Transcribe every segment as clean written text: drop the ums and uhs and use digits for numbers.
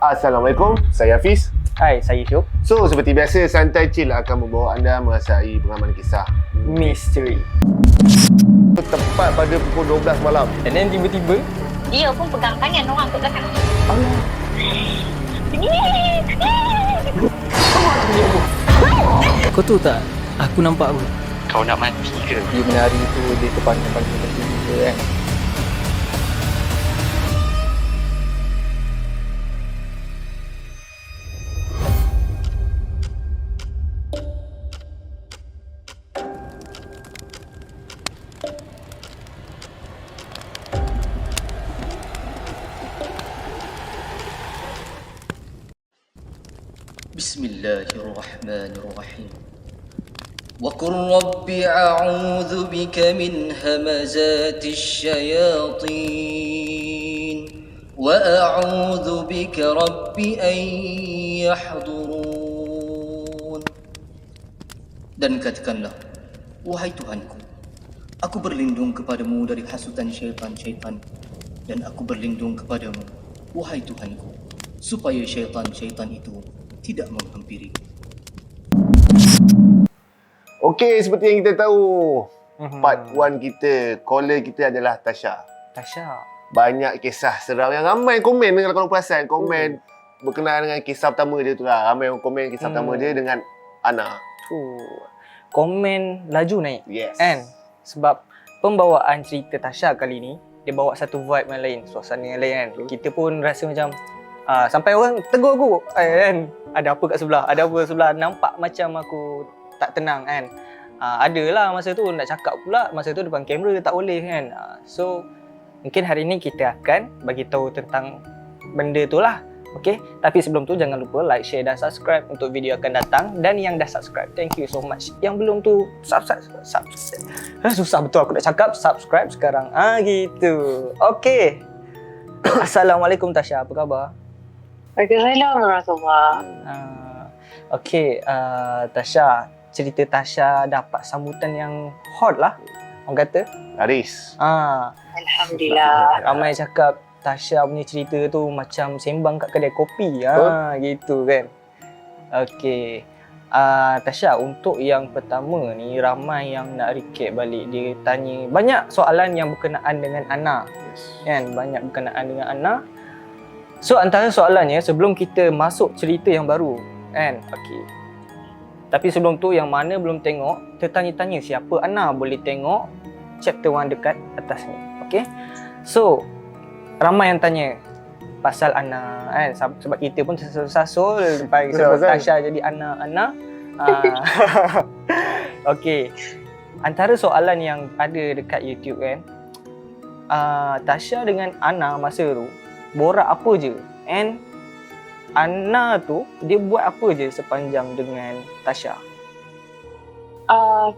Assalamualaikum, saya Hafiz. Hai, saya Syuk. So, seperti biasa, Santai Chill akan membawa anda merasai pengalaman kisah Misteri. tepat pada pukul 12 malam. And then tiba-tiba Dia pun pegang tangan orang kat belakang. Allah. Kau tahu tak? Aku nampak aku. Kau nak mati ke? Dia menari tu, dia terpanjang-panjang macam tu kan. Bismillahirrahmanirrahim. وقل رب أعوذ بك من همزات الشياطين وأعوذ بك رب أن يحضرون. Dan katakanlah, wahai Tuhanku, aku berlindung kepadamu dari hasutan syaitan-syaitan, dan aku berlindung kepadamu, wahai Tuhanku, supaya syaitan-syaitan itu tidak menghampiri. Okey, seperti yang kita tahu, part 1 kita, caller kita adalah Tasha. Tasha. Banyak kisah seram yang ramai komen dengan kalau perasan. Komen berkenaan dengan kisah pertama dia tu lah. Ramai yang komen kisah pertama dia dengan Ana. Komen laju naik. Yes. Kan? Sebab pembawaan cerita Tasha kali ni, dia bawa satu vibe yang lain, suasana yang lain kan. Kita pun rasa macam sampai orang tegur aku kan, ada apa kat sebelah, ada apa sebelah, nampak macam aku tak tenang kan. Adalah masa tu nak cakap pula, masa tu depan kamera tak boleh kan. So mungkin hari ni kita akan bagi tahu tentang benda tu lah. Okey, tapi sebelum tu jangan lupa like, share dan subscribe untuk video akan datang. Dan yang dah subscribe, thank you so much. Yang belum tu subscribe. Susah betul aku nak cakap, subscribe sekarang. Gitu. Okey. Assalamualaikum Tasha, apa khabar? Waalaikumsalam warahmatullahi. Okey, Tasha, cerita Tasha dapat sambutan yang hot lah, orang kata. Laris. Alhamdulillah. Ramai cakap Tasha punya cerita tu macam sembang kat kedai kopi. Gitu kan. Okey. Tasha, untuk yang pertama ni, ramai yang nak recap balik. Dia tanya banyak soalan yang berkenaan dengan Ana. Kan? Banyak berkenaan dengan Ana. So antara soalannya, sebelum kita masuk cerita yang baru kan. Okey. Tapi sebelum tu, yang mana belum tengok, tertanya-tanya siapa Ana, boleh tengok chapter 1 dekat atas ni. Okey. So ramai yang tanya pasal Ana kan, sebab kita pun tersasul bagi sebab Tasha jadi Ana. Okey. Antara soalan yang ada dekat YouTube kan, Tasha dengan Ana masa tu borak apa je, and Ana tu dia buat apa je sepanjang dengan Tasha?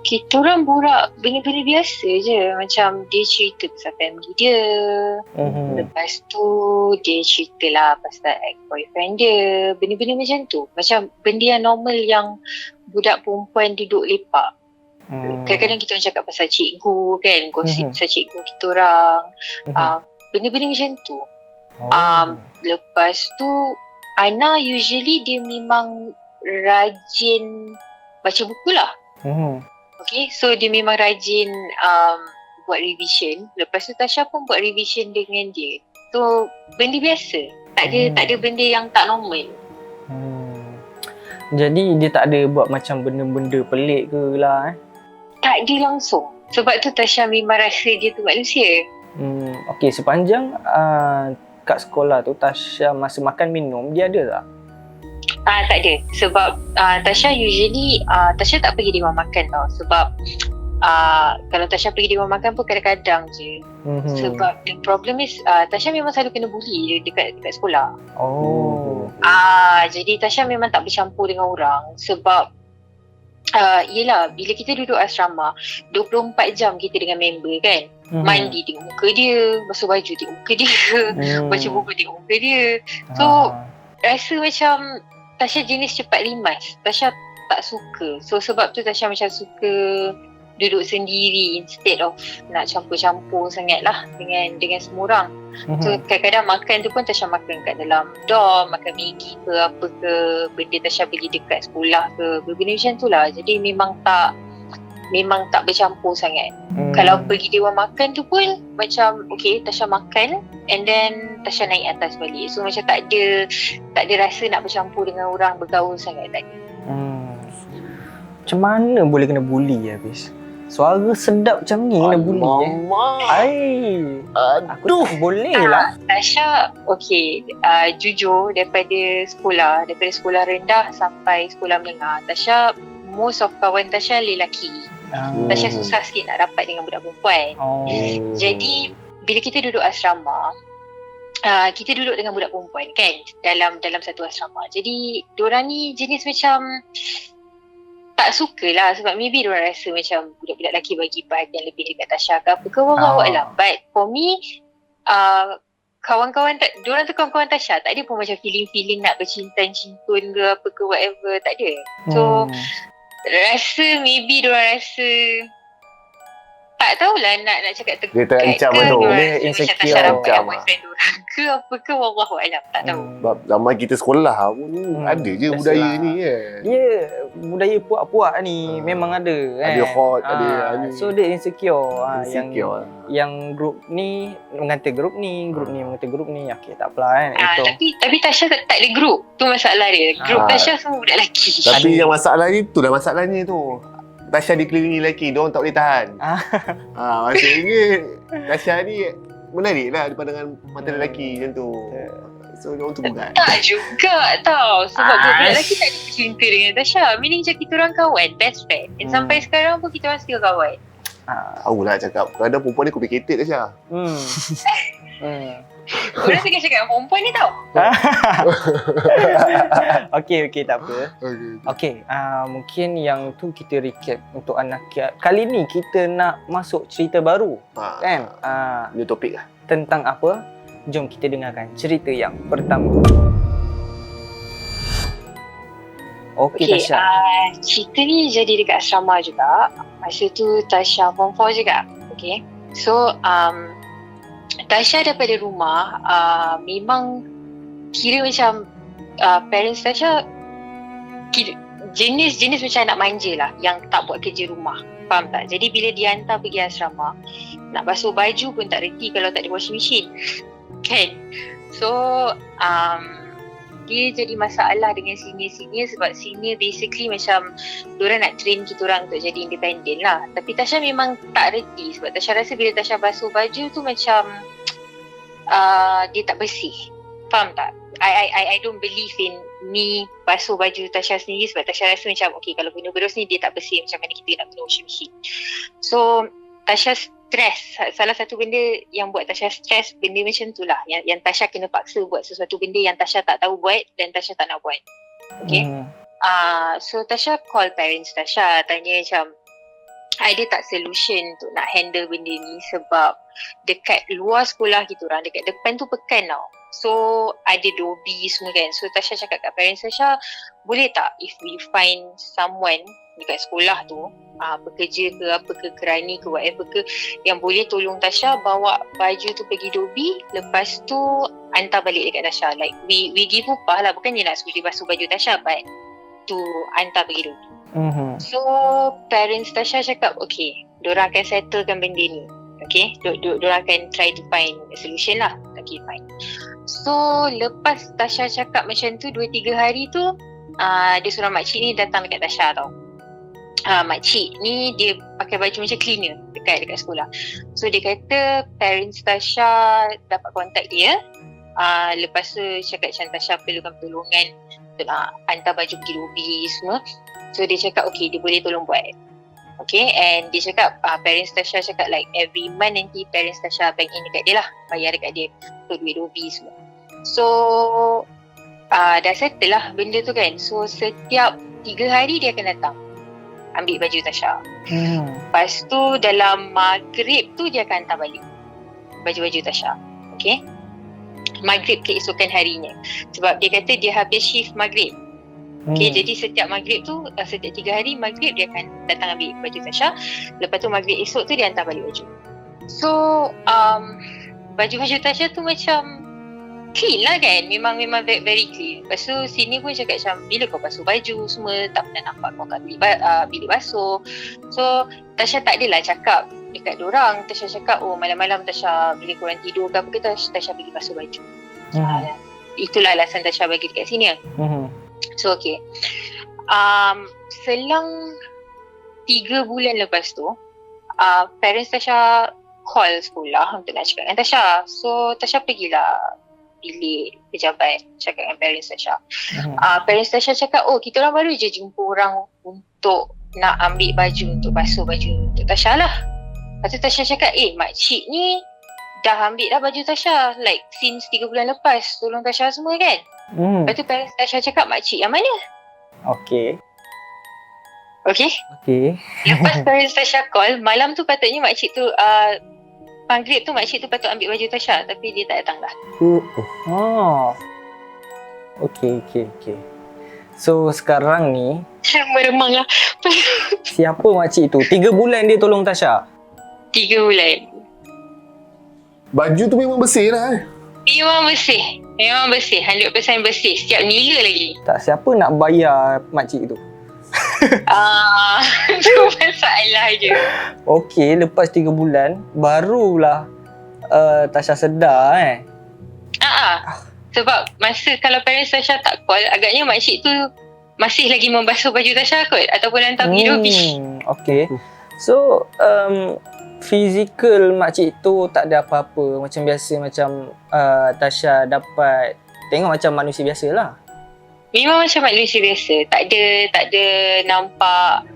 Kita orang borak benda-benda biasa je. Macam dia cerita pasal family dia. Lepas tu dia ceritalah pasal ex-boyfriend dia. Benda-benda macam tu. Macam benda yang normal yang budak perempuan duduk lepak. Kadang-kadang kita orang cakap pasal cikgu kan. Gosip pasal cikgu kita orang. Benda-benda macam tu. Lepas tu Ana usually dia memang rajin baca buku lah. Okay, so dia memang rajin buat revision. Lepas tu Tasha pun buat revision dengan dia. So benda biasa. Tak ada benda yang tak normal. Jadi dia tak ada buat macam benda-benda pelik ke lah Tak ada langsung. Sebab tu Tasha memang rasa dia tu manusia. Okay, sepanjang kat sekolah tu Tasha masa makan minum dia ada tak? Tak ada. Sebab Tasha usually Tasha tak pergi di rumah makan tau. Sebab kalau Tasha pergi di rumah makan pun kadang-kadang je. Sebab the problem is Tasha memang selalu kena bully dekat sekolah. Jadi Tasha memang tak bercampur dengan orang. Sebab yelah, bila kita duduk asrama 24 jam kita dengan member kan. Mandi tengok muka dia, basuh baju tengok muka dia, baca buku tengok muka dia. So rasa macam Tasha jenis cepat limas. Tasha tak suka. So sebab tu Tasha macam suka duduk sendiri instead of nak campur-campur sangat lah dengan semua orang. So kadang-kadang makan tu pun Tasha makan kat dalam dorm, makan Maggi ke apa ke, benda Tasha beli dekat sekolah ke, benda macam tu lah. Jadi memang tak bercampur sangat. Kalau pergi dewan makan tu pun macam okay, Tasha makan and then Tasha naik atas balik. So macam tak ada rasa nak bercampur dengan orang, bergaul sangat, tak ada. Macam mana boleh kena bully habis? Suara sedap macam ni kena bully Aku tak boleh lah. Tasha okay, jujur daripada sekolah rendah sampai sekolah menengah, Tasha most of kawan Tasha lelaki. Tasha susah sikit nak rapat dengan budak perempuan. Jadi bila kita duduk asrama, kita duduk dengan budak perempuan kan, dalam satu asrama. Jadi diorang ni jenis macam tak suka lah, sebab maybe diorang rasa macam budak-budak lelaki bagi perhatian lebih dekat Tasha ke apa ke, wallahu alam. But for me, kawan-kawan diorang tu kawan-kawan Tasha, tak ada pun macam feeling nak bercinta-cintun ke apa ke whatever, tak ada. So rasa maybe diorang rasa tak tahulah nak cakap tegas. Dia terancam ke, tu. diorang Dia rasa insecure. macam Tasha dapat dengan boyfriend diorang ke apa ke, wallahu alam, tak tahu. Sebab zaman kita sekolah pun ada je biasalah. budaya ni kan. Ya, budaya puak-puak ni memang ada kan. Ada hot, ada ni. So dia insecure. Insecure. Yang grup ni mengata grup ni, grup ni mengata grup ni. Okey, tak apalah kan. Itu. Tapi Tasha tak ada group. Tu masalah dia. Group Tasha semua budak lelaki. Tapi yang masalah ni tu dah masalahnya tu. Tasha dikelilingi lelaki, diorang tak boleh tahan. Maksudnya Tasha ni menarik lah pandangan mata lelaki macam tu. So diorang tu berat. Tak juga tau. Sebab budak lelaki tak ada cinta dengan Tasha. Meaning macam kita orang kawan, best friend. Dan sampai sekarang pun kita orang still kawan. Tahulah cakap. Kadang perempuan ni complicated Tasha. Orang tengah cakap perempuan ni tau. Okey, tak apa. Okey, mungkin yang tu kita recap untuk anak kali ni kita nak masuk cerita baru. Kan? New topik lah. Tentang apa? Jom kita dengarkan cerita yang pertama. Okey, Tasha. Cerita ni jadi dekat asrama juga. Masa tu Tasha form 4 juga. Okay. So, Tasha daripada rumah memang kira macam parents Tasha jenis macam anak manja lah, yang tak buat kerja rumah. Faham tak? Jadi bila dia hantar pergi asrama, nak basuh baju pun tak reti kalau tak ada washing machine. Kan? So dia jadi masalah dengan senior sebab senior basically macam diorang nak train kita orang untuk jadi independent lah. Tapi Tasha memang tak reti sebab Tasha rasa bila Tasha basuh baju tu macam dia tak bersih. Faham tak? I don't believe in me basuh baju Tasha sendiri sebab Tasha rasa macam okay, kalau guna berus ni dia tak bersih, macam mana kita nak guna washing machine. So Tasha stress. Salah satu benda yang buat Tasha stress, benda macam tu lah, yang Tasha kena paksa buat sesuatu benda yang Tasha tak tahu buat dan Tasha tak nak buat. Okay. So Tasha call parents Tasha, tanya macam ada tak solution untuk nak handle benda ni, sebab dekat luar sekolah kita orang, dekat depan tu pekan tau. So ada dobi semua kan. So Tasha cakap kat parents Tasha, boleh tak if we find someone dekat sekolah tu, pekerja ke apa ke, kerani ke whatever ke, yang boleh tolong Tasha bawa baju tu pergi dobi, lepas tu hantar balik dekat Tasha. Like we give upah lah, bukan dia nak suruh dia basuh baju Tasha, but to hantar pergi dobi. So parents Tasha cakap okay, diorang akan settlekan benda ni. Okay, diorang akan try to find a solution lah. Okay, fine. So lepas Tasha cakap macam tu 2-3 hari tu, dia seorang makcik ni datang dekat Tasha tau. Makcik ni dia pakai baju macam cleaner dekat sekolah. So dia kata parents Tasha dapat kontak dia. Lepas tu cakap macam Tasha perlukan pertolongan untuk nak hantar baju pergi lobi semua. So dia cakap okay, dia boleh tolong buat. Okay, and dia cakap parents Tasha cakap like every month nanti parents Tasha bank in dekat dia lah, bayar dekat dia untuk duit lobi semua. So dah settle lah benda tu kan. So setiap 3 hari dia akan datang ambil baju Tasha. Lepas tu dalam maghrib tu dia akan hantar balik baju-baju Tasha. Okay, maghrib keesokan harinya, sebab dia kata dia habis shift maghrib. Okay, jadi setiap maghrib tu, setiap 3 hari maghrib dia akan datang ambil baju Tasha. Lepas tu maghrib esok tu dia hantar balik baju. So, baju-baju Tasha tu macam clean lah kan. Memang very, very clean. Lepas tu sini pun cakap macam, bila kau basuh baju semua, tak pernah nampak kau kat bilik basuh. So, Tasha tak adalah cakap dekat dorang. Tasha cakap, oh malam-malam Tasha bila korang tidur ke apa ke, Tasha pergi basuh baju. Itulah alasan Tasha bagi dekat sini lah. So okay, selang 3 bulan lepas tu, parents Tasha call sekolah untuk nak cakap dengan Tasha. So Tasha pergilah bilik pejabat cakap dengan parents Tasha. Parents Tasha cakap, oh kita orang baru je jumpa orang untuk nak ambil baju, untuk basuh baju untuk Tasha lah. Lepas tu Tasha cakap, makcik ni dah ambil dah baju Tasha, like since 3 bulan lepas, tolong Tasha semua kan. Lepas tu parents Tasha cakap, makcik yang mana? Okay. Lepas parents Tasha call, malam tu patutnya makcik tu maghrib tu makcik tu patut ambil baju Tasha, tapi dia tak datang dah. Okay. So sekarang ni meremang lah. siapa makcik tu? 3 bulan dia tolong Tasha? 3 bulan. Baju tu memang bersih lah Memang bersih, 100% bersih. Setiap nila lagi. Tak, siapa nak bayar makcik tu? Itu masalah je. Okey, lepas 3 bulan barulah Tasha sedar Sebab masa kalau parents Tasha tak call, agaknya makcik tu masih lagi membasuh baju Tasha kot, ataupun hantar pergi Dobi. Okey. So fizikal makcik tu tak ada apa-apa, macam biasa, macam Tasha dapat tengok macam manusia biasa lah. Memang macam manusia biasa, tak ada nampak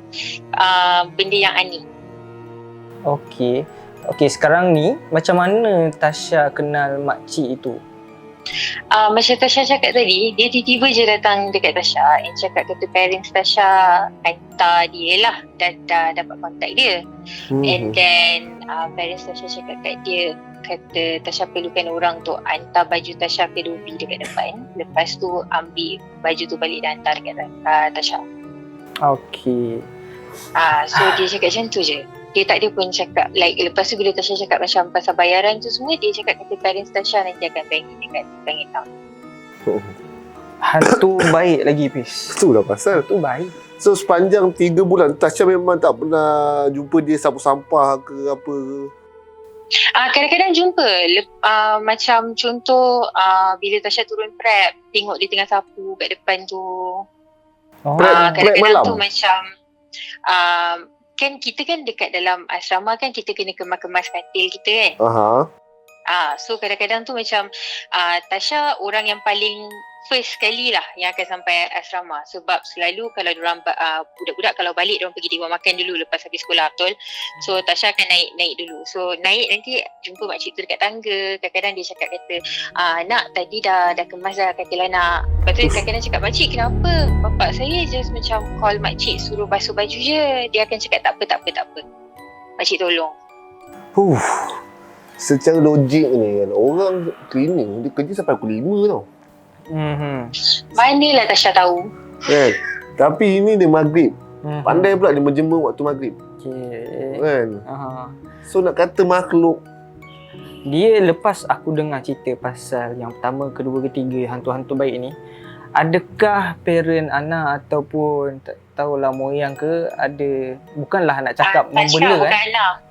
benda yang aneh. Okey, sekarang ni macam mana Tasha kenal makcik itu? Macam Tasha cakap tadi, dia tiba-tiba je datang dekat Tasha and cakap kata parents Tasha hantar dia lah, dah dapat kontak dia. And then parents Tasha cakap kat dia, kata Tasha perlukan orang untuk hantar baju Tasha ke Dobi dekat depan. Lepas tu ambil baju tu balik dan hantar dekat Tasha. Okey. So dia cakap macam tu je. Dia tak ada pun cakap, like lepas tu bila Tasha cakap macam pasal bayaran tu semua, dia cakap kata parents Tasha nanti akan bank dekat bank account. Hantu baik lagi, Pis. Itulah pasal. Hantu baik. So sepanjang 3 bulan Tasha memang tak pernah jumpa dia sapu sampah ke apa ke? Kadang-kadang jumpa. Macam contoh bila Tasha turun prep, tengok dia tengah sapu kat depan tu. Kadang-kadang malam tu macam kan kita kan dekat dalam asrama kan, kita kena kemas katil kita kan. So kadang-kadang tu macam Tasha orang yang paling first sekali lah yang akan sampai asrama. Sebab selalu kalau diorang budak-budak kalau balik, diorang pergi di rumah makan dulu lepas habis sekolah, betul. So Tasha akan naik dulu. So naik nanti jumpa makcik tu dekat tangga. Kadang-kadang dia cakap kata, nak tadi dah kemas dah katil anak. Lepas tu kadang-kadang cakap, makcik kenapa? Bapak saya just macam call makcik suruh basuh baju je. Dia akan cakap tak apa. Makcik tolong. Secara logik ni kan, orang cleaning dia kerja sampai pukul 5 tau. Manalah Tasha tahu Kan? Tapi ini dia maghrib. Pandai pula dia menjemur waktu maghrib. Kan? So nak kata makhluk, dia lepas aku dengar cerita pasal yang pertama, kedua, ketiga hantu-hantu baik ni, adakah parent anak ataupun tak tahulah moyang ke, ada, bukanlah nak cakap membela bukan anak.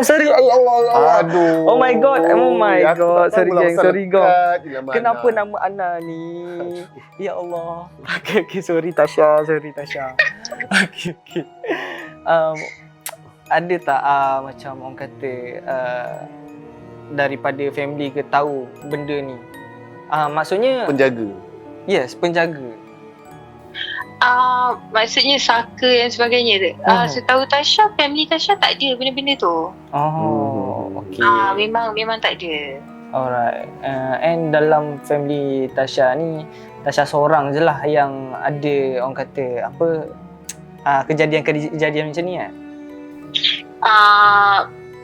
Sorry, Allah. aduh. Oh my god. Aku tak tahu lah Sorry god. nama Kenapa anak. nama Ana ni? Ya Allah. Okay, sorry Tasha. Okay. Ada tak macam orang kata daripada family ke tahu benda ni? Maksudnya Penjaga. yes, penjaga. Maksudnya saka dan sebagainya tu. Setahu Tasha, family Tasha tak ada benda-benda tu. Okay. Memang tak ada. Alright. And dalam family Tasha ni, Tasha seorang je lah yang ada orang kata apa kejadian macam ni kan?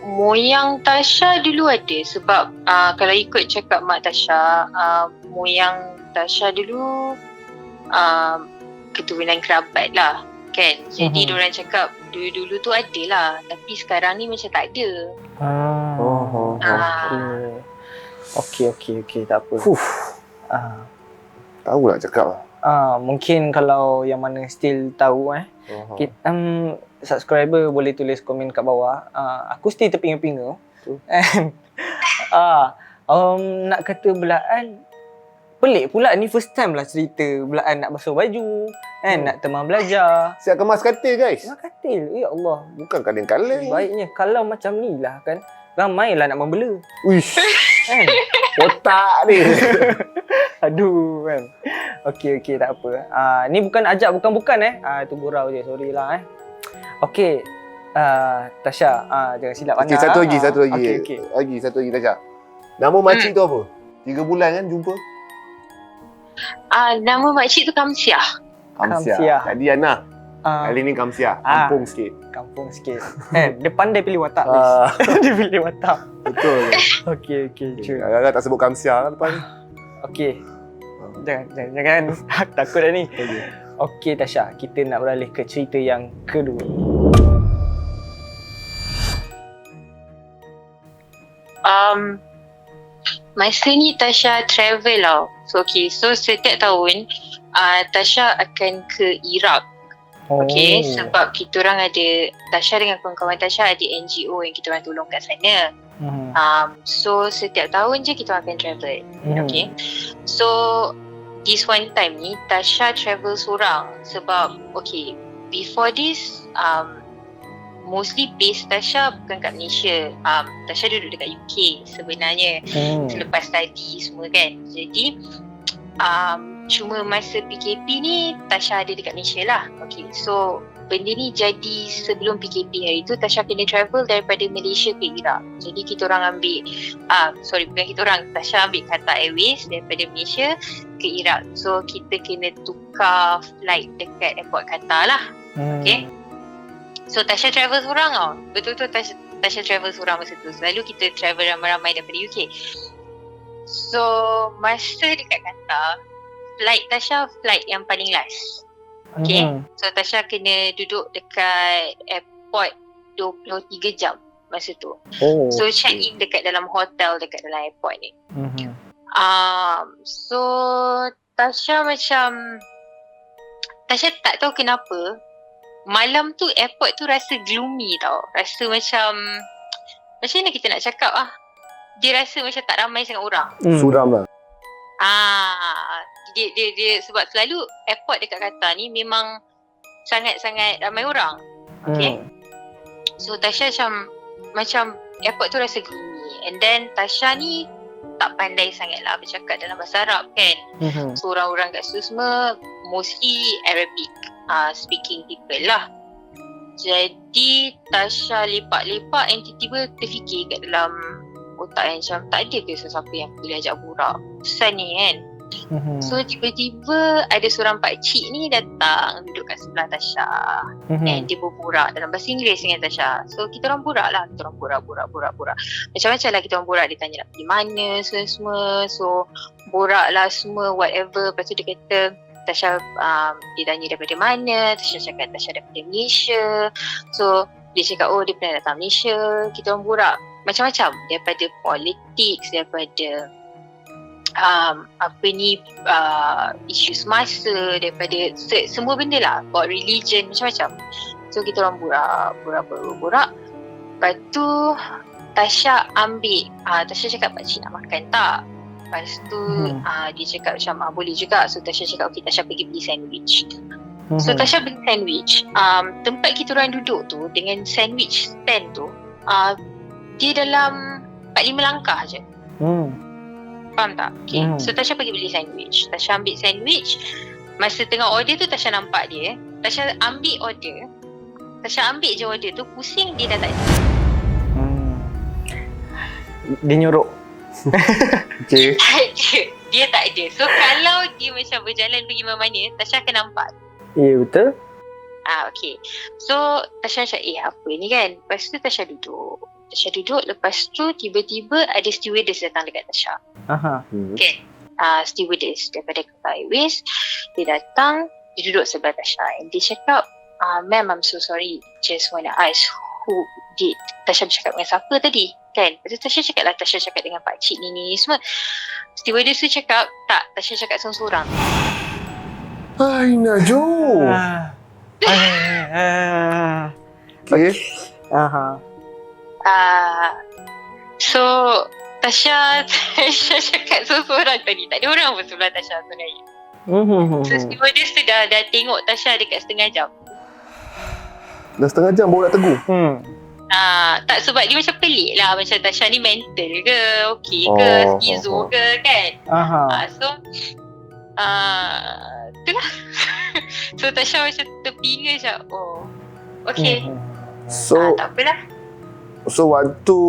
Moyang Tasha dulu ada. Sebab kalau ikut cakap mak Tasha, moyang Tasha dulu keturunan kerabat lah kan. Jadi diorang cakap dulu-dulu tu ada lah, tapi sekarang ni macam tak ada. Okey, tak apa. Tahu nak cakap lah. Mungkin kalau yang mana still tahu kita, subscriber boleh tulis komen kat bawah. Aku still terpinga-pinga. Nak kata belaan, pelik pula ni, first time lah cerita belaan nak basuh baju kan, nak teman belajar. Siap kemas katil guys. Kemas katil, ya Allah. Bukan kaleng-kaleng. Baiknya kalau macam ni lah kan, ramailah nak membela. Uish. Kan? Otak ni. Aduh kan. Okey tak apa. Ni bukan ajak bukan itu gurau je, sorry lah Okey. Tasha, jangan silap Okey, Ana. satu lagi. Okey. Satu lagi Tasha. Nama makcik tu apa? 3 bulan kan jumpa? Nama makcik tu Kamsiah. Kamsiah. Tadi Ana. Kali ni Kamsiah. Kampung sikit. Dia pandai pilih watak. Dia pilih watak. Betul. Okey. Agak-agak tak sebut Kamsiah kan depan ni. Okey. Jangan. Takut dah ni. Okey Tasha, kita nak beralih ke cerita yang kedua. Masa ni Tasha travel tau. So setiap tahun Tasha akan ke Iraq. Okay, sebab kita orang ada, Tasha dengan kawan-kawan Tasha ada NGO yang kita orang tolong kat sana. So setiap tahun je kita akan travel. Okay, so this one time ni Tasha travel seorang sebab before this mostly base Tasha bukan kat Malaysia. Tasha duduk dekat UK sebenarnya selepas study semua kan. Jadi cuma masa PKP ni Tasha ada dekat Malaysia lah. So benda ni jadi sebelum PKP hari tu Tasha kena travel daripada Malaysia ke Iraq. Jadi kita orang ambil Tasha ambil Qatar Airways daripada Malaysia ke Iraq. So kita kena tukar flight dekat airport Qatar lah. Okay. So Tasha travel seorang tau. Betul-betul Tasha travel seorang masa tu. Selalu kita travel ramai-ramai daripada UK. So masa dekat Qatar, flight yang paling last. Okay. So Tasha kena duduk dekat airport 23 jam masa tu. So check in dekat dalam hotel dekat dalam airport ni. So Tasha tak tahu kenapa malam tu airport tu rasa gloomy tau. Rasa macam mana kita nak cakap dia rasa macam tak ramai sangat orang. Suram lah. Dia sebab selalu airport dekat Qatar ni memang sangat-sangat ramai orang. Okay. So Tasha macam airport tu rasa gloomy. And then Tasha ni tak pandai sangat lah bercakap dalam bahasa Arab kan. So orang-orang kat situ semua mostly Arabic speaking people lah. Jadi Tasha lepak-lepak and tiba-tiba terfikir kat dalam otak yang macam tak ada ke sesiapa yang boleh ajak borak pesan ni kan. So tiba-tiba ada seorang pakcik ni datang duduk kat sebelah Tasha. And dia berborak dalam bahasa Inggeris dengan Tasha. So kita orang borak lah. Kita orang borak. Macam-macam lah kita orang borak. Dia tanya nak pergi mana semua. So borak lah semua whatever. Lepas tu dia kata Tasha dia tanya daripada mana. Tasha cakap Tasha daripada Malaysia. So dia cakap dia pernah datang Malaysia. Kita orang borak macam-macam. Daripada politics, daripada isu semasa, daripada semua benda lah, about religion, macam-macam. So kita orang borak. Lepas tu Tasha Tasha cakap pakcik nak makan tak? Lepas tu dia cakap macam boleh juga. So Tasha cakap Tasha pergi beli sandwich. So Tasha beli sandwich. Tempat kita orang duduk tu dengan sandwich stand tu dia dalam 4-5 langkah je. Faham tak? Okay. So Tasha pergi beli sandwich. Tasha ambil sandwich. Masa tengah order tu Tasha nampak dia. Tasha ambil je order tu. Pusing dia dah tak ada. Dia nyorok. Okay. Dia tak ada. So kalau dia macam berjalan pergi mana-mana, Tasha akan nampak. Ya, betul. Okay. So Tasha macam apa ni kan. Lepas tu Tasha duduk. Lepas tu tiba-tiba ada stewardess datang dekat Tasha. Okay. Stewardess daripada Qatar Airways. Dia datang. dia duduk sebelah Tasha and dia cakap, ma'am, I'm so sorry, just wanna ask who did Tasha bercakap dengan siapa tadi kan. Lepas tu Tasha cakap lah, Tasha cakap dengan pakcik ni semua. Stewardess tu cakap tak, Tasha cakap seorang-seorang. Hai Najul. Okay. So Tasha cakap seorang-seorang tadi. Tak ada orang pun sebelah Tasha sebenarnya. So stewardess tu dah tengok Tasha dekat setengah jam. Dah setengah jam baru nak tegur. Tak, sebab dia macam pelik lah. Macam Tasha ni mental ke, okey ke, skizo ke kan. So itulah. So Tasha macam terpinga macam, okey. So tak apalah. So waktu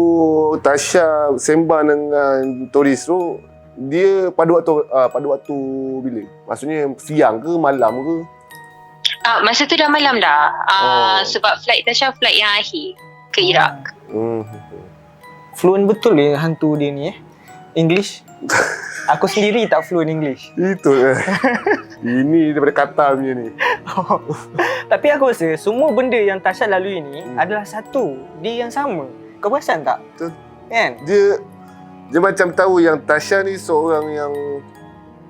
Tasha sembang dengan turis tu, dia pada waktu bila? Maksudnya siang ke malam ke? Masa tu dah malam dah. Sebab flight Tasha flight yang akhir ke Iraq. Fluent betul hantu dia ni English. Aku sendiri tak fluent English. Itu ini daripada kata punya ni. Tapi aku rasa semua benda yang Tasha lalui ni adalah satu, dia yang sama. Kau perasan tak? Betul. Kan? Dia macam tahu yang Tasha ni seorang yang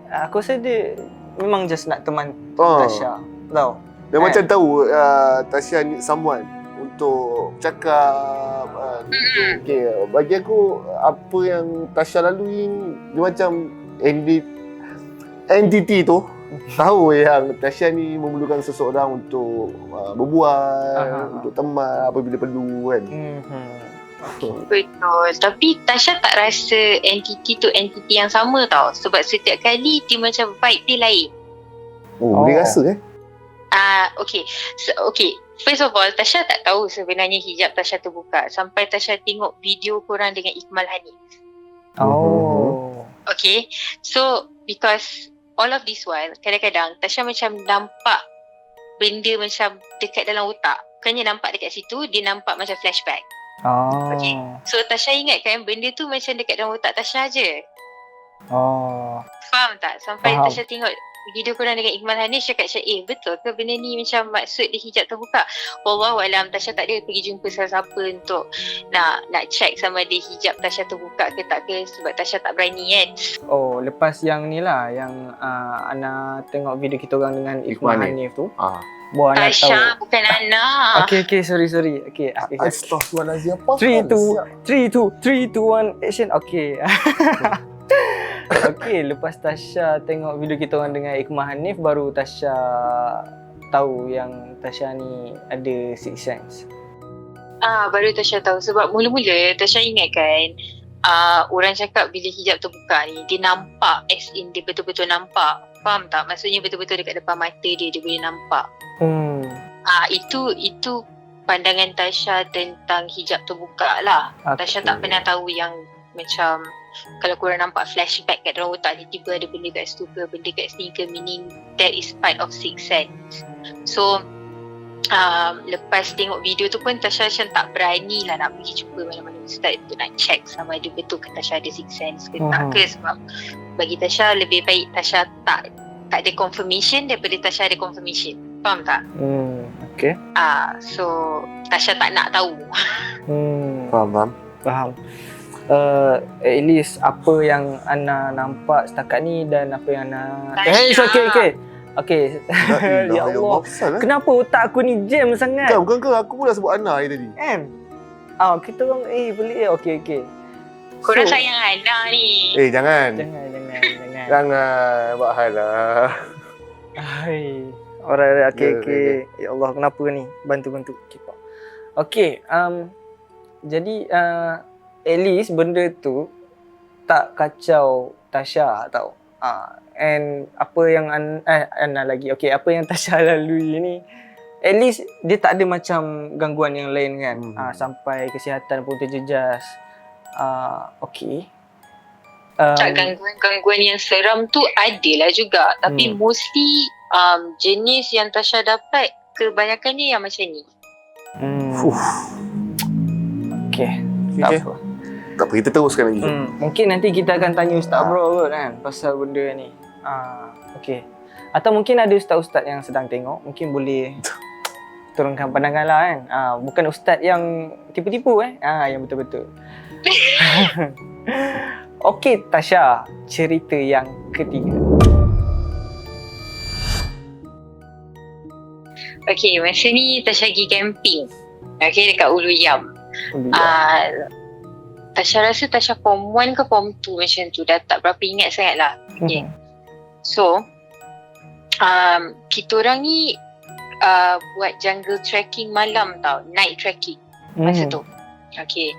aku rasa dia memang just nak teman Tasha. Tahu? dia macam tahu Tasha need someone untuk cakap. Okay, bagi aku apa yang Tasha lalui ni, dia macam entity tu tahu yang Tasha ni memerlukan seseorang untuk berbual, untuk teman apabila perlu kan. Betul. Tapi Tasha tak rasa entity tu entity yang sama tau. Sebab setiap kali dia macam vibe dia lain. Boleh rasa Okay. Okay. First of all, Tasha tak tahu sebenarnya hijab Tasha terbuka sampai Tasha tengok video korang dengan Ikmal Hanif. Okay. So, because all of this while, kadang-kadang Tasha macam nampak benda macam dekat dalam otak. Bukannya nampak dekat situ, dia nampak macam flashback. Okay. So, Tasha ingat kan benda tu macam dekat dalam otak Tasha je. Faham tak? Sampai Tasha tengok video korang dengan Ikmal Hanif, cakap macam betul ke benda ni macam maksud dia hijab terbuka? Wallahualam, Tasha tak ada pergi jumpa siapa-siapa untuk nak check sama dia hijab Tasha terbuka ke tak ke, sebab Tasha tak berani kan. Lepas yang ni lah, yang Ana tengok video kita orang dengan Ikmal Hanif tu. Ana Tasha tahu. bukan Ana. Okay, sorry. Okay. Astaghfirullahalazim. 3, 2, 1, action. Okay. Okay, lepas Tasha tengok video kita orang dengan Ikmal Hanif, baru Tasha tahu yang Tasha ni ada sixth sense. Baru Tasha tahu. Sebab mula-mula Tasha ingat kan, orang cakap bila hijab terbuka ni, dia nampak, as in dia betul-betul nampak. Faham tak? Maksudnya betul-betul dekat depan mata dia boleh nampak. Itu pandangan Tasha tentang hijab terbuka lah. Tasha tak pernah tahu yang macam kalau korang nampak flashback kat dalam otak, tiba-tiba ada benda kat situ ke, benda kat sini ke, meaning that is part of sixth sense. So lepas tengok video tu pun Tasha macam tak berani lah nak pergi jumpa mana-mana ustaz untuk nak check sama ada betul ke Tasha ada sixth sense ke tak ke. Sebab bagi Tasha lebih baik Tasha tak ada confirmation daripada Tasha ada confirmation. Faham tak? Okay. So Tasha tak nak tahu. Faham. At least apa yang Ana nampak setakat ni dan apa yang Ana Okay. Ya Allah. Kenapa otak aku ni jam sangat? Bukan ke aku pun dah sebut Ana tadi. Kan? Kita orang pelik ya. Okay. Korang sayang Ana ni. Jangan. Jangan buat hal lah. Alright. Okay. Ya Allah, kenapa ni? Bantu. Okay. Jadi at least benda tu tak kacau Tasha tau. And apa yang Ana lagi. Okay, apa yang Tasha lalui ni, at least dia tak ada macam gangguan yang lain kan. Sampai kesihatan pun terjejas. Okay. Gangguan yang seram tu adalah juga. Tapi mostly jenis yang Tasha dapat kebanyakannya yang macam ni. Okay. Tak apa. Tak apa, kita teruskan lagi. Mungkin nanti kita akan tanya Ustaz Bro kot kan pasal benda ni. Okay. Atau mungkin ada ustaz-ustaz yang sedang tengok, mungkin boleh turunkan pandangan lah kan. Bukan ustaz yang tipu-tipu yang betul-betul. Okey Tasha, cerita yang ketiga. Okay, masa ni Tasha pergi camping. Okay, dekat Ulu Yam. Tasha rasa Tasha form 1 ke form 2 macam tu. Dah tak berapa ingat sangat lah. Okay. So, kita orang ni buat jungle trekking malam tau. Night trekking. Masa tu. Okay.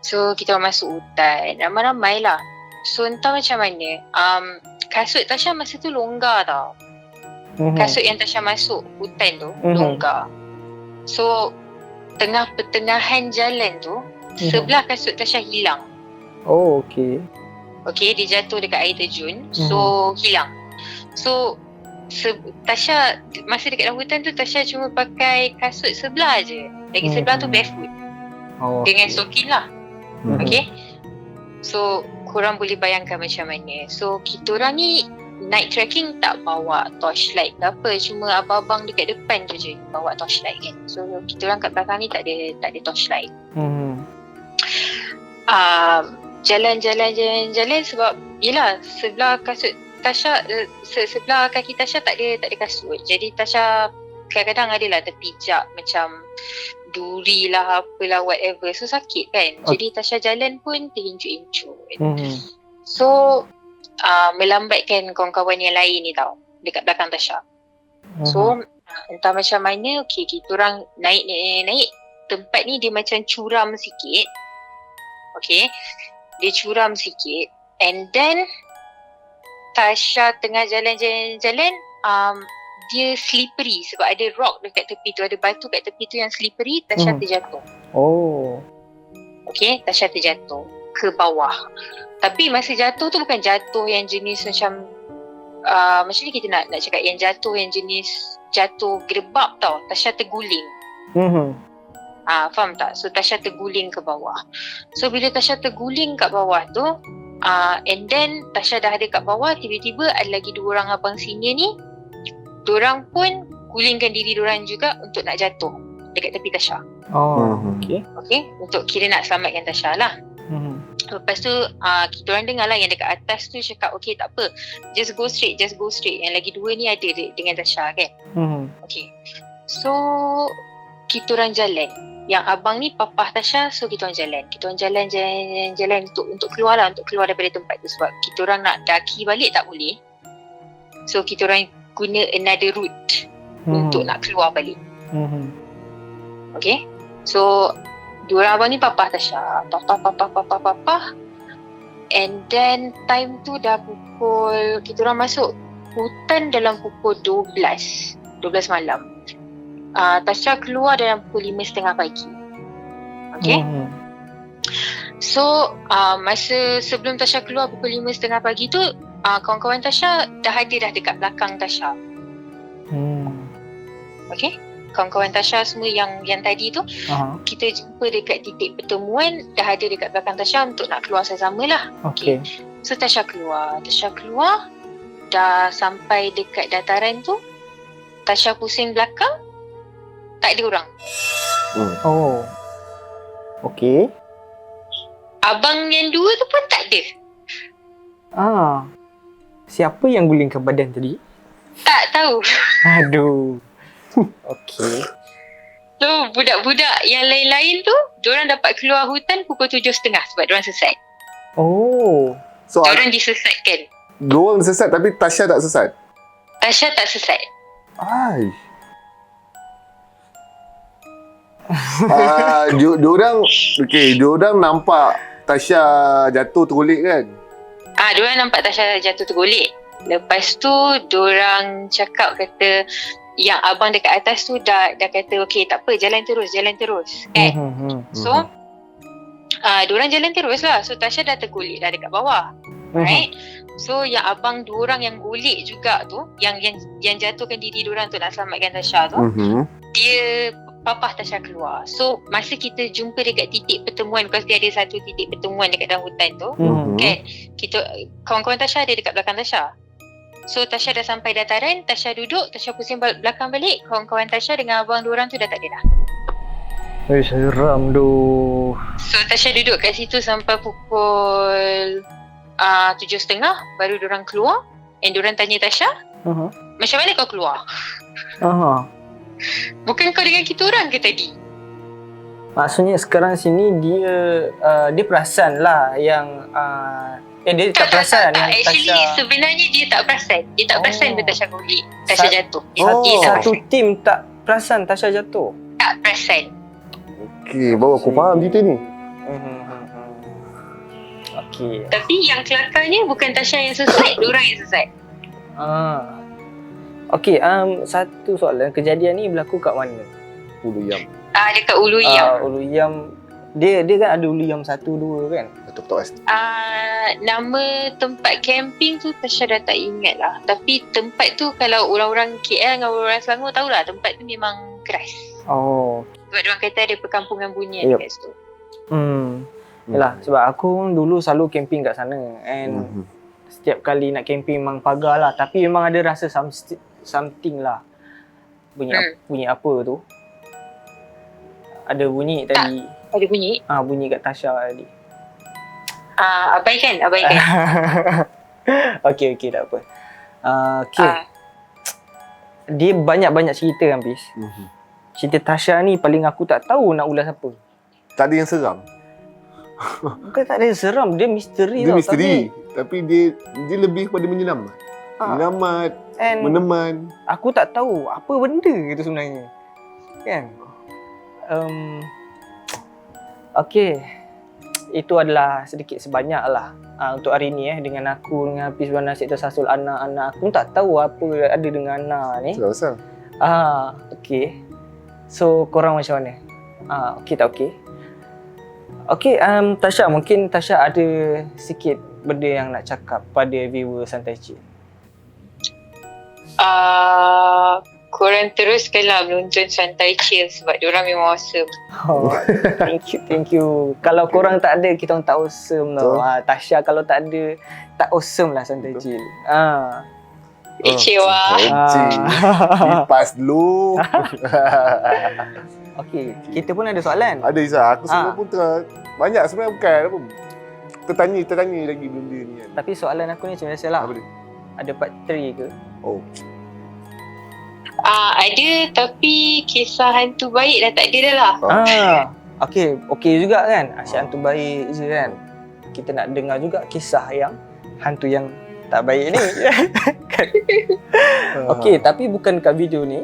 So, kita orang masuk hutan. Ramai-ramai lah. So, entah macam mana. Kasut Tasha masa tu longgar tau. Kasut yang Tasha masuk hutan tu longgar. So, tengah pertengahan jalan tu, sebelah kasut Tasha hilang. Oh, okey. Okay, dia jatuh dekat air terjun. So, hilang. So, Tasha, masa dekat dalam hutan tu, Tasha cuma pakai kasut sebelah je. Lagi sebelah tu barefoot. Dengan stokin lah. Okay. So, korang boleh bayangkan macam mana. So, kita orang ni night trekking tak bawa torchlight ke apa. Cuma abang-abang dekat depan tu je bawa torchlight kan. So, kita orang kat belakang ni tak ada torchlight. Jalan sebab yelah sebelah kasut Tasha, sebelah kaki Tasha tak ada kasut. Jadi Tasha kadang-kadang adalah terpijak macam duri lah apalah whatever. So sakit kan. Jadi Tasha jalan pun terincut-incut. So melambatkan kawan-kawan yang lain ni tau dekat belakang Tasha. So entah macam mana, okay, kita orang naik. Tempat ni dia macam curam sikit. Okay, dia curam sikit. And then Tasha tengah jalan-jalan, dia slippery sebab ada rock dekat tepi tu, ada batu kat tepi tu yang slippery. Tasha terjatuh. Okay, Tasha terjatuh ke bawah. Tapi masa jatuh tu bukan jatuh yang jenis macam macam ni kita nak cakap, yang jatuh yang jenis jatuh gerbab tau. Tasha terguling. Faham tak? So Tasha terguling ke bawah. So bila Tasha terguling kat bawah tu, and then Tasha dah ada kat bawah, tiba-tiba ada lagi 2 orang abang senior ni, diorang pun gulingkan diri diorang juga untuk nak jatuh dekat tepi Tasha. Okay, untuk kira nak selamatkan Tasha lah. Lepas tu kita orang dengar lah yang dekat atas tu cakap, okay tak apa, just go straight. Yang lagi 2 ni ada dengan Tasha kan. Okay, so kita orang jalan. Yang abang ni papah Tasha, so kita orang jalan untuk keluar lah, untuk keluar daripada tempat tu. Sebab kita orang nak daki balik tak boleh. So kita orang guna another route untuk nak keluar balik. Okay, so 2 orang abang ni papah Tasha, papah. And then time tu dah pukul, kita orang masuk hutan dalam pukul 12 malam. Tasha keluar dalam pukul 5.30 pagi. Okay. So masa sebelum Tasha keluar pukul 5.30 pagi tu, kawan-kawan Tasha dah ada dekat belakang Tasha. Okay, kawan-kawan Tasha semua yang tadi tu, kita jumpa dekat titik pertemuan, dah ada dekat belakang Tasha untuk nak keluar sama-sama lah. Okay. So Tasha keluar, dah sampai dekat dataran tu, Tasha pusing belakang, tak ada orang. Okay. Abang yang 2 tu pun tak ada. Siapa yang gulingkan badan tadi? Tak tahu. Aduh. Okay. So budak-budak yang lain-lain tu, diorang dapat keluar hutan pukul 7.30 sebab diorang sesat. So diorang disesatkan. 2 orang sesat tapi Tasha tak sesat? Tasha tak sesat. Diorang nampak Tasha jatuh tergolek kan? Diorang nampak Tasha jatuh tergolek. Lepas tu diorang cakap, kata yang abang dekat atas tu dah kata okay tak apa, jalan terus kan. So diorang jalan terus lah. So Tasha dah tergolek dah dekat bawah. Right. So yang abang 2 orang yang golek juga tu, yang jatuhkan diri diorang tu nak selamatkan Tasha tu, dia papah Tasha keluar. So masa kita jumpa dekat titik pertemuan, because dia ada satu titik pertemuan dekat dalam hutan tu, kan, kita kawan-kawan Tasha ada dekat belakang Tasha. So Tasha dah sampai dataran, Tasha duduk, Tasha pusing belakang balik, kawan-kawan Tasha dengan abang diorang tu dah tak ada dah. Seram doh. So Tasha duduk kat situ sampai pukul 7.30 baru diorang keluar. And diorang tanya Tasha, macam mana kau keluar? Bukan kau dengan kita orang ke tadi? Maksudnya sekarang sini dia perasan lah yang dia tak perasan yang Actually Tasha. sebenarnya dia tak perasan. Dia tak perasan bila Tasha golek, Tasha jatuh. Satu Dia tak perasan. tim tak perasan Tasha jatuh. Tak perasan. Okey, baru aku faham cerita ni. Okey. Tapi yang kelakarnya bukan Tasha yang sesat, diorang yang sesat. Okey, satu soalan, kejadian ni berlaku kat mana? Ulu Yam. Dekat Ulu Yam. Ulu Yam. Dia kan ada Ulu Yam 1 2 kan? Betul tak pasti. Nama tempat camping tu Tasha dah tak ingat lah. Tapi tempat tu kalau orang-orang KL dengan orang Selangor tahulah tempat tu memang keras. Sebab diorang kata ada perkampungan bunyian kat situ. Yalah, sebab aku dulu selalu camping kat sana. And setiap kali nak camping memang pagar lah. Tapi memang ada rasa something lah. Bunyi apa tu? Ada bunyi tadi. Ada bunyi? Bunyi kat Tasha tadi. Abaikan. Okey, tak apa. Dia banyak-banyak cerita kan, Pis. Cerita Tasha ni paling aku tak tahu nak ulas apa. Tak ada yang seram. Bukan tak ada yang seram, dia misteri Dia tau. misteri. Tapi dia lebih pada menyelam. Menyelamat, meneman. Aku tak tahu apa benda itu sebenarnya. Kan? Okey. Itu adalah sedikit sebanyak lah untuk hari ni dengan aku, dengan Hafiz bin Nasir tersasul anak-anak. Aku tak tahu apa ada dengan anak ni. Pasal. Okey. So korang macam mana? Okey tak okey? Okey, Tasha, mungkin Tasha ada sikit benda yang nak cakap pada viewer Santai Chill. Korang teruskanlah menonton Santai Chill sebab diorang memang awesome. Thank you. Kalau korang tak ada, kita orang tak awesome tau. Tasha kalau tak ada, tak awesome lah Santai Chill. Kecewa. Kipas dulu. Okey, kita pun ada soalan. Ada Izzah, aku sebenarnya pun banyak sebenarnya bukan apa. Tertanya lagi benda ni kan. Tapi soalan aku ni macam biasalah. Apa dia? Ada part 3 ke? Ada, tapi kisah hantu baik dah tak ada dah lah. Okey juga kan? Asyik hantu baik je kan? Kita nak dengar juga kisah yang hantu yang tak baik ni. Okey, tapi bukan kat video ni.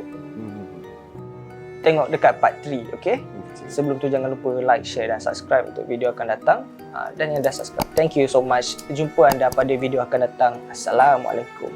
Tengok dekat part 3, okey? Sebelum tu jangan lupa like, share dan subscribe untuk video akan datang. Dan yang dah subscribe, thank you so much. Jumpa anda pada video akan datang. Assalamualaikum.